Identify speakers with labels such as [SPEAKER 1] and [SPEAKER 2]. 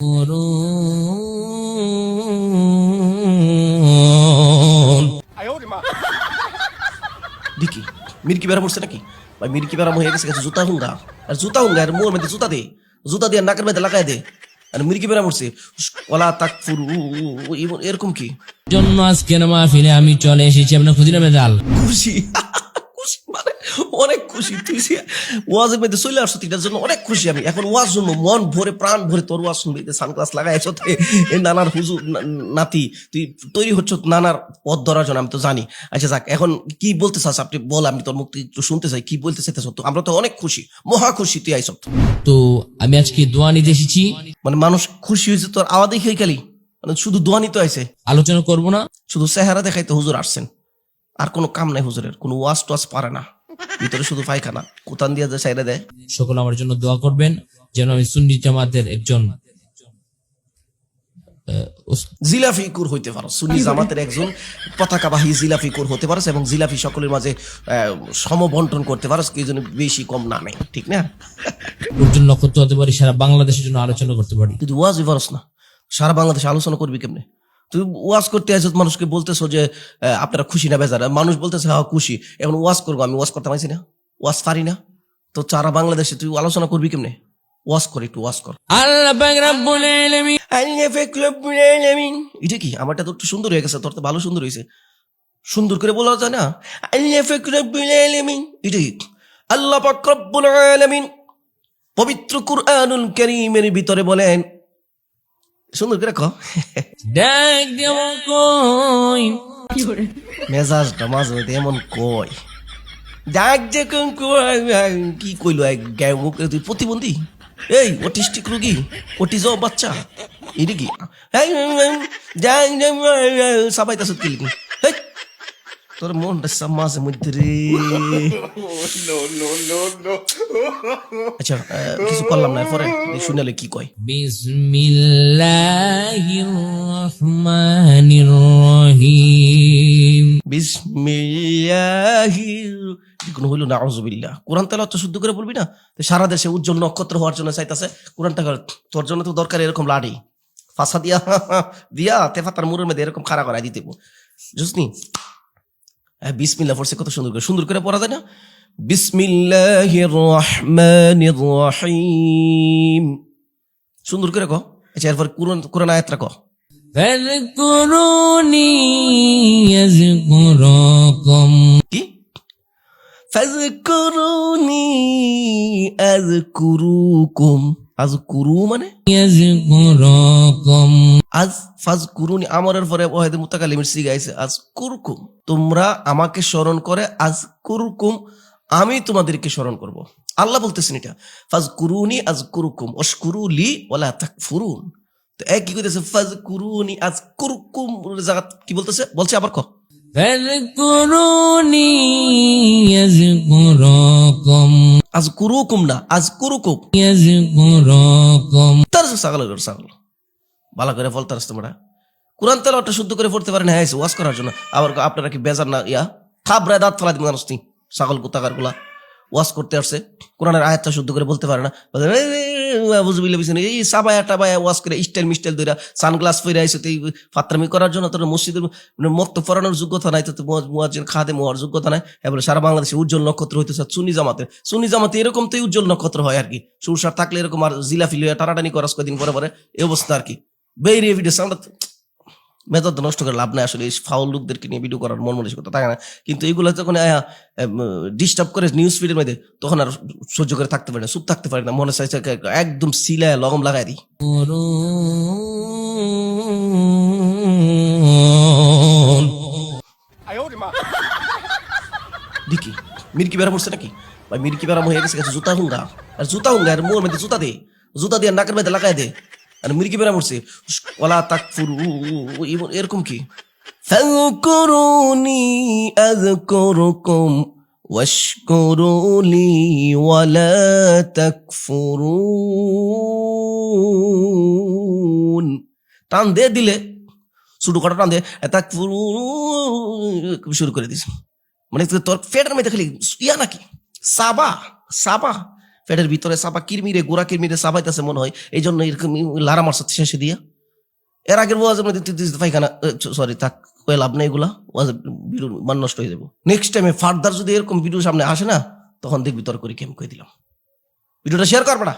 [SPEAKER 1] দেখি মির্কি বেড়া পড়ছে নাকি ভাই? মির্কি বেড়া হয়ে গেছে জুতা হুঙ্গা আর মোর মধ্যে জুতা দিয়ে নাকের মধ্যে লাগাই দে। আর মির্কি বেড়া পড়ছে ওলা তাক ফুরু এরকম কি
[SPEAKER 2] জন্য আজকের মাহফিলে আমি চলে এসেছি আপনার খুদিরা মেজাল।
[SPEAKER 1] খুশি খুশি মানে অনেক খুশি। তুই ওয়াজের মধ্যে চলে আসছো, এটার জন্য অনেক খুশি আমি। এখন ওয়াজ শুনবো মন ভরে প্রাণ ভরে, তোর ওয়াজ শুনবি। সানগ্লাস লাগাইছ নানার হুজুর নাতি, তুই তৈরি হচ্ছ নানার পথ ধরার জন্য, আমি তো জানি। আচ্ছা যাক, এখন কি বলতে চাস আপনি বল, আমি তোর মুখ একটু শুনতে চাই কি বলতে চাইতেছ। তো আমরা তো অনেক খুশি, মহা খুশি তুই আইস।
[SPEAKER 2] তো আমি আজকে দোয়া নিতে এসেছি।
[SPEAKER 1] মানে মানুষ খুশি হয়েছে তোর আওয়াজ দেখে খালি, মানে শুধু দোয়া নিতে আইছে,
[SPEAKER 2] আলোচনা করব না,
[SPEAKER 1] শুধু চেহারা দেখাইতে হুজুর আসছেন, আর কোনো কাম নাই হুজুরের, কোনো ওয়াজ টোয়াজ পারে না, ভিতরে শুধু পায়খানা কোতান দিয়ে যে সাইডে দেয়।
[SPEAKER 2] সকল আমার জন্য দোয়া করবেন যেন আমি সুন্নি জামাতের একজন
[SPEAKER 1] জিলাফিকুর হইতে পারো, সুন্নি জামাতের একজন পতাকাবাহী জিলাফিকুর হতে পারো, এবং জিলাফি সকলের মাঝে সমবন্টন করতে পারো, কি জন্য বেশি কম না নেই, ঠিক না?
[SPEAKER 2] একজন নক্ষত্র হতে পারি, সারা বাংলাদেশের জন্য আলোচনা করতে পারি।
[SPEAKER 1] তুই ওয়াজই পারস না, সারা বাংলাদেশে আলোচনা করবি কেমনে? তুই ওয়াজ করতে আসছ, মানুষকে বলতেছো যে আপনারা খুশি না বেজার, মানুষ বলতেছে হ্যাঁ খুশি, এখন ওয়াজ করবো, আমি ওয়াজ করতে পারছি না, ওয়াজ পারি না, তো সারা বাংলাদেশে তুই আলোচনা করবি কেমনে? ওয়াজ কর, একটু ওয়াজ কর।
[SPEAKER 2] আল্লাহ পাক রব্বুল
[SPEAKER 1] আলামিন, এটা কি আমারটা তো একটু সুন্দর হয়ে গেছে, তোর তো ভালো সুন্দর হয়েছে, সুন্দর করে বলা যায় না? আল্লাহ পাক রব্বুল আলামিন, এটা কি? আল্লাহ পাক রব্বুল আলামিন পবিত্র কুরআনুল কারীমের ভিতরে বলেন, সুন্দর করে কও।
[SPEAKER 2] ডাক দেব কই
[SPEAKER 1] মেজাজটা মাঝে মধ্যে এমন কয়, ডাক যে কি কইলো তুই প্রতিবন্ধী, এই অটিস্টিক রোগী, অটিজম বাচ্চা, এটা কি সাবাইতাছ কি লিখি? তোর মনটা মাঝে মধ্যে রে। আচ্ছা কিছু করলাম না, পরে শুনালে কি কয়।
[SPEAKER 2] বিসমিল্লাহির রহমানির রহিম।
[SPEAKER 1] বিসমিল্লাহির, কোনো হইল না আউযুবিল্লাহ। কোরআন তেলাওয়াত শুদ্ধ করে বলবি না? সারা দেশে উজ্জ্বল নক্ষত্র হওয়ার জন্য চাইতাছে কোরআনটা, তোর জন্য তো দরকার এরকম লাড়ি ফাঁসা দিয়া দিয়া তেফাতার মুরের মধ্যে এরকম খাড়া করাই দিতে বুঝনি? বিসমিল্লাহ পড়ছে কত সুন্দর করে পড়া যায় না? বিসমিল্লাহির রহমানির রহিম, সুন্দর করে কও। আচ্ছা এরপর কোরআন আয়াতটা কও।
[SPEAKER 2] ফাযকুরুনি আযকুরুকুম।
[SPEAKER 1] কি? ফাযকুরুনি আযকুরুকুম, আযকুরু মানে
[SPEAKER 2] আযকুরুকুম।
[SPEAKER 1] আজ ফাযকুরুনি আমরের পরে ওয়াহিদ মুতাকাল্লিমের সিগা আইছে আযকুরুকুম, তোমরা আমাকে স্মরণ করে, আযকুরুকুম আমি তোমাদেরকে স্মরণ করব। আল্লাহ বলতেছেন এটা, ফাযকুরুনি আযকুরুকুম ওয়াশকুরু লি ওয়ালা তাকফুরুন। তো এক কি কইতেছে ফাযকুরুনি আযকুরুকুম, জায়গা কি বলতেছে বলছে আবার কও।
[SPEAKER 2] ফাযকুরুনি আযকুরুকুম।
[SPEAKER 1] আযকুরুকুম না আযকুরুকুম,
[SPEAKER 2] আযকুরুকুম।
[SPEAKER 1] তার ছাগল ভালো করে বলতারস তোমরা। কোরআন তেলাওয়াতটা শুদ্ধ করে পড়তে পারেন, হ্যাঁ ওয়াজ করার জন্য। আবার আপনারা কি বেজার না? খাবরায় দাঁত ফেলা দিন মানুষ নি, ছাগল কোথাকার গুলা ওয়াজ করতে আসছে, কোরআনের আয়াতটা শুদ্ধ করে বলতে পারে না, এই সাবায়া টাবায়া ওয়াজ করে স্টাইল মিস্টাইল দইরা সানগ্লাস পরে আইছে, তুই ফাত্রামি করার জন্য তোর মসজিদের মক্তব পড়ানোর যোগ্যতা নাই, তো মুয়াজ্জিন খাদেম হওয়ার যোগ্যতা নাই। এবার সারা বাংলাদেশে উজ্জ্বল নক্ষত্র হইতেছে সুন্নি জামাতে এরকম তো উজ্জ্বল নক্ষত্র হয় আর কি, সুরসার থাকলে এরকম, আর জিলাফি লইয়া টানাটানি করাস কদিন পরে পরে এই অবস্থা আর কি। বেরিয়ে ভিডিও আমরা মেজাজ নষ্ট করে লাভ নাই আসলে, এই ফাউল লোকদেরকে নিয়ে ভিডিও করার মন মানসিকতা থাকে না, কিন্তু এগুলো যখন ডিস্টার্ব করে নিউজ ফিডের মধ্যে, তখন আর সহ্য করে থাকতে পারে না, চুপ থাকতে পারে না, মনে চাইছে একদম সিলায় লগম লাগাই দিই। দেখি মির্কি বেড়া পড়ছে নাকি ভাই? মির্কি বেড়া হয়ে গেছে জুতা হুঙ্গা আর মোর মধ্যে জুতা দিয়ে নাকের মধ্যে লাগাই দে। আর মির্কি বেড়া পড়ছে ওলা তাক ফুরু এরকম কি? ফাযকুরুনি আযকুরুকুম ওয়াশকুরু লি ওয়ালা তাকফুরুন। টান দে দিলে শুরু করা, টান দে তাকফুরু শুরু করে দিস, মানে তোর পেটের মধ্যে খালি ইয়া নাকি সাবা পেটের ভিতরে চাপা কিরমিরে গোড়া কিরমিরে চাপাইতেছে মনে হয়, এই জন্য এরকম লারা মারছে শেষে দিয়া। এর আগের ওয়াজের মধ্যে পায়খানা, সরি থাক, কয়ে লাভ নেই, এগুলা ওয়াজের ভিডিও মান নষ্ট হয়ে যাবো। নেক্সট টাইমে ফার্দার যদি এরকম ভিডিও সামনে আসে না, তখন দেখবি তোর করে কেম কয়ে দিলাম। ভিডিওটা শেয়ার কর বেটা।